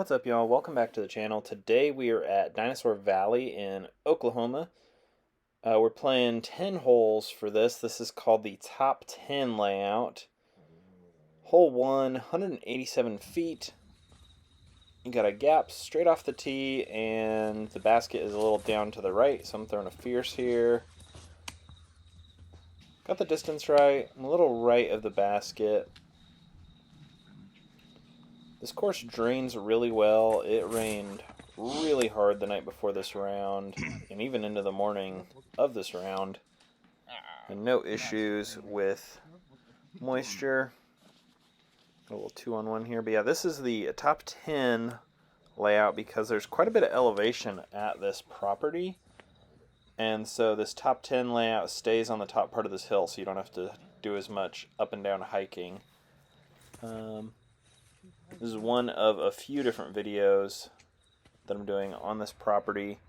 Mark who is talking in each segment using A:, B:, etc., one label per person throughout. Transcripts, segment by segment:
A: What's up, y'all? Welcome back to the channel. Today we are at Dinosaur Valley in Oklahoma. We're playing 10 holes for this. This is called the Top 10 layout. Hole 1, 187 feet. You got a gap straight off the tee, and the basket is a little down to the right, so I'm throwing a fierce here. Got the distance right. I'm a little right of the basket. This course drains really well. It rained really hard the night before this round, and even into the morning of this round. And no issues with moisture. A little 2-on-1 here. But yeah, this is the top 10 layout because there's quite a bit of elevation at this property. And so this top 10 layout stays on the top part of this hill, so you don't have to do as much up and down hiking. This is one of a few different videos that I'm doing on this property.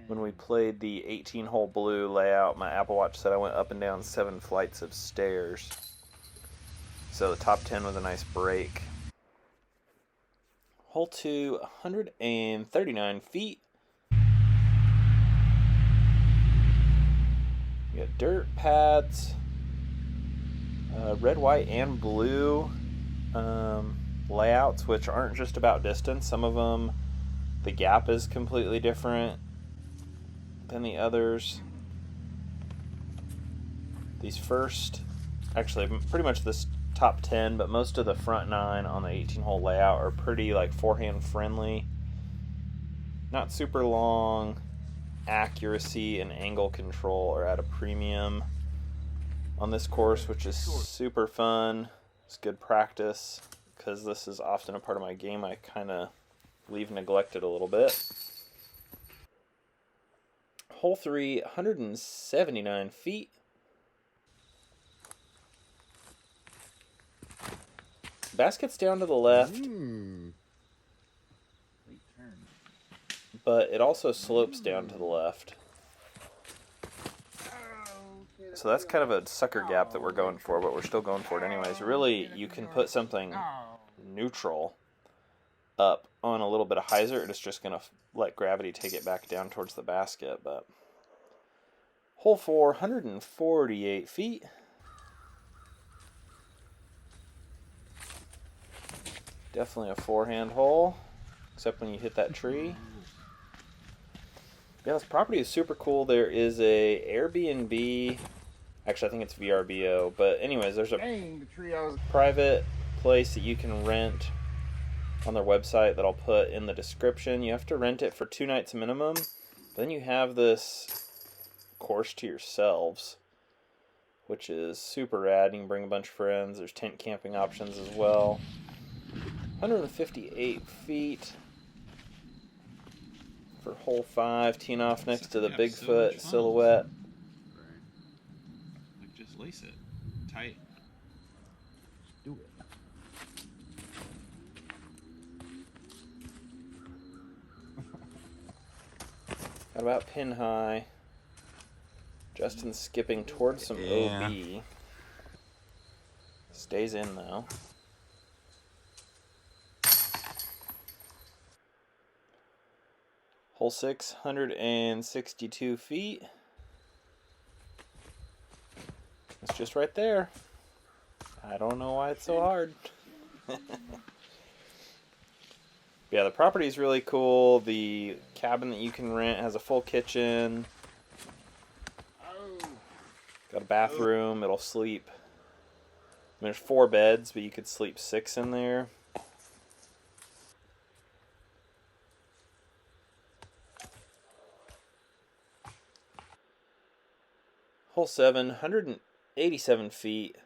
A: When we played the 18-hole blue layout, my Apple Watch said I went up and down 7 flights of stairs. So the top 10 was a nice break. Hole 2, 139 feet. You got dirt pads. Red, white, and blue layouts, which aren't just about distance. Some of them, the gap is completely different than the others. These first, actually pretty much this top 10, but most of the front 9 on the 18-hole layout are pretty like forehand friendly. Not super long. Accuracy and angle control are at a premium on this course, which is super fun. It's good practice because this is often a part of my game I kind of leave neglected a little bit. Hole 3, 179 feet. Basket's down to the left, but it also slopes down to the left. So that's kind of a sucker gap that we're going for, but we're still going for it anyways. Really, you can put something neutral up on a little bit of hyzer, and it's just going to let gravity take it back down towards the basket. But hole 4, 148 feet. Definitely a forehand hole, except when you hit that tree. Yeah, this property is super cool. There is a Airbnb. Actually, I think it's VRBO. But anyways, there's a private place that you can rent on their website that I'll put in the description. You have to rent it for 2 nights minimum. Then you have this course to yourselves, which is super rad. You can bring a bunch of friends. There's tent camping options as well. 158 feet. For hole 5, teeing off next to the Bigfoot silhouette.
B: Right. Like, just lace it tight. Do it.
A: Got about pin high. Justin's skipping towards some OB. Stays in though. Hole 6, 162 feet. It's just right there. I don't know why it's so hard. Yeah, the property is really cool. The cabin that you can rent has a full kitchen. Got a bathroom. It'll sleep. There's 4 beds, but you could sleep 6 in there. Hole 7, 187 feet.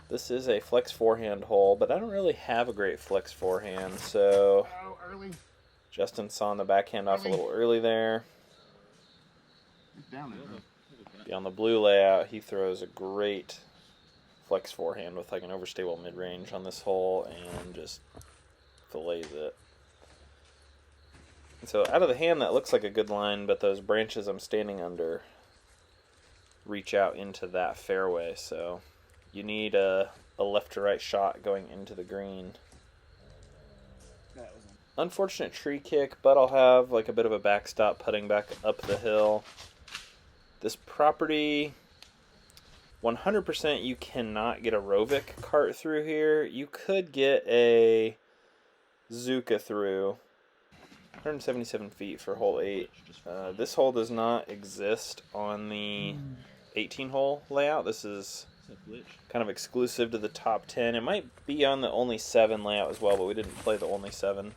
A: This is a flex forehand hole, but I don't really have a great flex forehand, so Justin saw the backhand off a little early there. Yeah, on the blue layout, he throws a great flex forehand with like an overstable mid-range on this hole and just fillets it. And so out of the hand, that looks like a good line, but those branches I'm standing under reach out into that fairway, so you need a a left to right shot going into the green. Unfortunate tree kick, but I'll have like a bit of a backstop putting back up the hill. This property, 100% you cannot get a Rovic cart through here. You could get a Zuka through. 177 feet for hole 8. This hole does not exist on the 18-hole layout. This is kind of exclusive to the top 10. It might be on the only 7 layout as well, but we didn't play the only 7.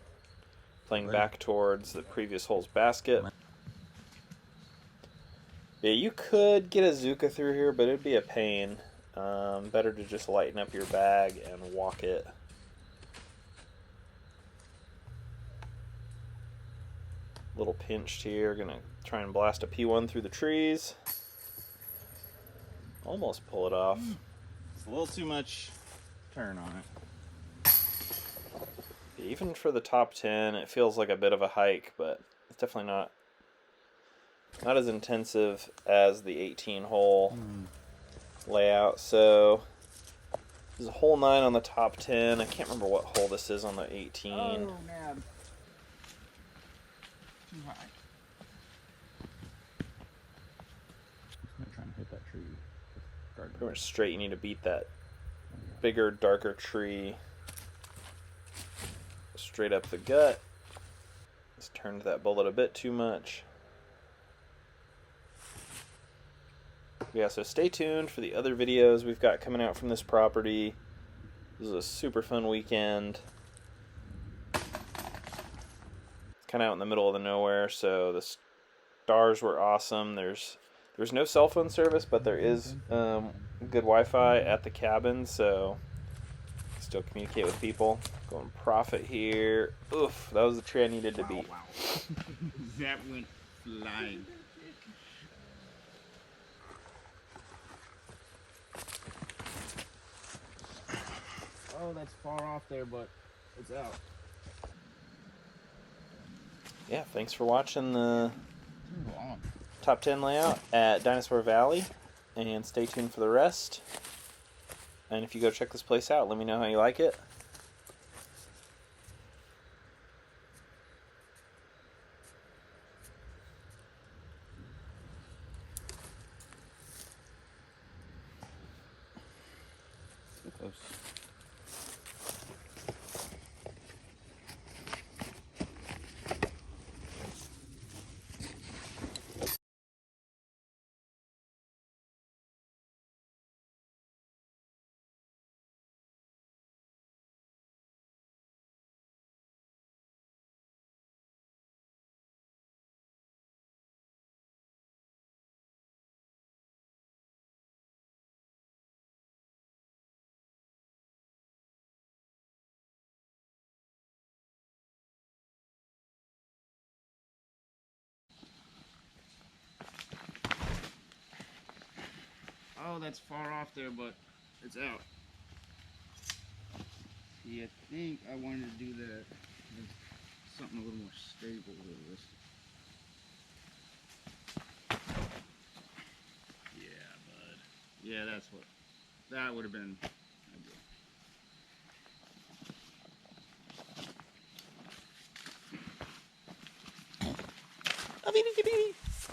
A: Playing back towards the previous hole's basket. Yeah, you could get a Zuka through here, but it'd be a pain. Better to just lighten up your bag and walk it. Little pinched here. Gonna try and blast a P1 through the trees. Almost pull it off.
B: It's a little too much turn on it.
A: Even for the top 10, it feels like a bit of a hike, but it's definitely not as intensive as the 18-hole layout. So this is hole 9 on the top 10. I can't remember what hole this is on the 18.
B: Oh, man. Too high. I'm trying to hit that tree.
A: Pretty much straight. You need to beat that bigger, darker tree. Straight up the gut. Just turned that bullet a bit too much. Yeah, so stay tuned for the other videos we've got coming out from this property. This is a super fun weekend. It's kind of out in the middle of the nowhere, so the stars were awesome. There's no cell phone service, but there is good Wi-Fi at the cabin, so still communicate with people. Going profit here. Oof, that was the tree I needed to beat.
B: Wow. That went flying. Oh, that's far off there, but it's out.
A: Yeah, thanks for watching the top 10 layout at Dinosaur Valley, and stay tuned for the rest. And if you go check this place out, let me know how you like it.
B: So close. Oh, that's far off there, but it's out. Yeah, I think I wanted to do that. Something a little more stable with this. Yeah, bud. Yeah, that's what. That would have been